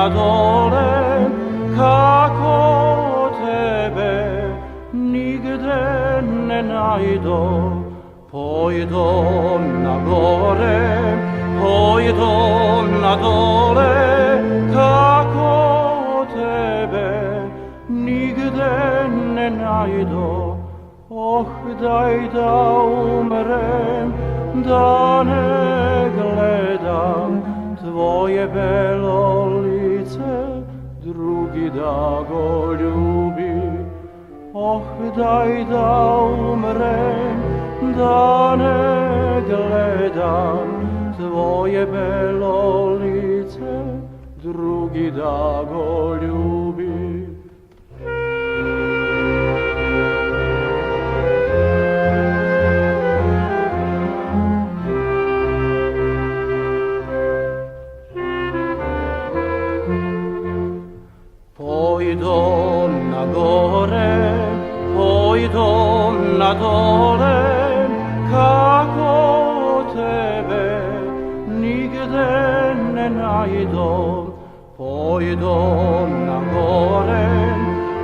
dole, kako tebe nigde ne najdo. Pojdom na gore, pojdom na dole, kako tebe nigde ne najdo. Oh, daj da umrem, da ne gledam tvoje belo lice, drugi da go ljubi. Oh, daj da umrem, da ne gledam tvoje belo lice, drugi da go ljubi. Pojdom na gore, pojdom na dole, kako tebe nigde ne najdom. Pojdom na gore,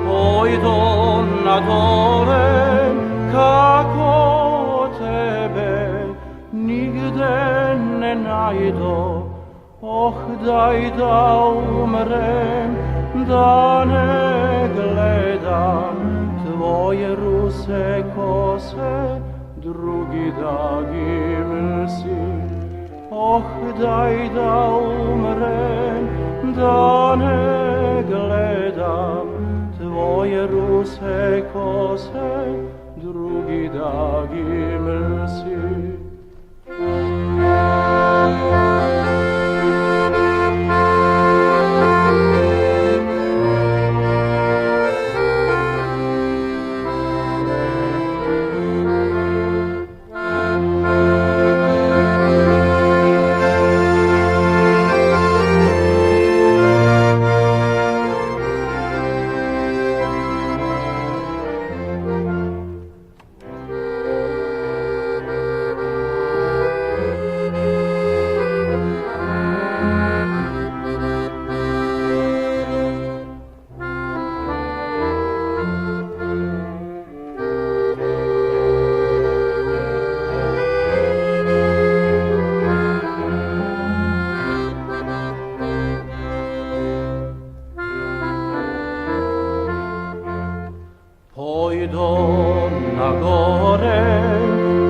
pojdom na dole, kako tebe nigde ne najdom. Oh, daj da umrem, da ne gledam tvoje ruse kose, drugi da gimsim. Oh, daj da umrem, da ne gledam tvoje ruse kose, drugi da gimsim. Pojdom na gore,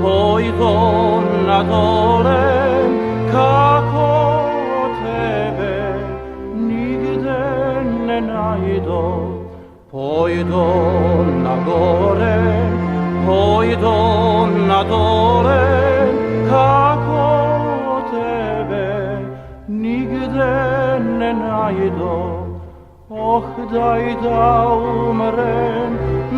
pojdom na dole, kako tebe nigde ne najdom. Pojdom na gore, pojdom na dole, kako tebe nigde ne najdom. Oh, daj da umrem,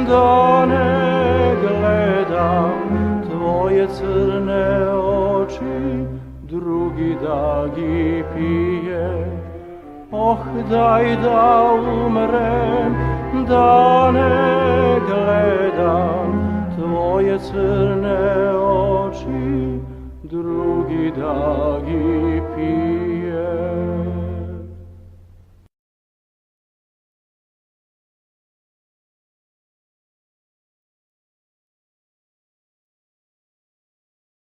da ne gledam tvoje crne oči, drugi da gi pije. Oh, daj da umrem, da ne gledam tvoje crne oči, drugi da gi pije.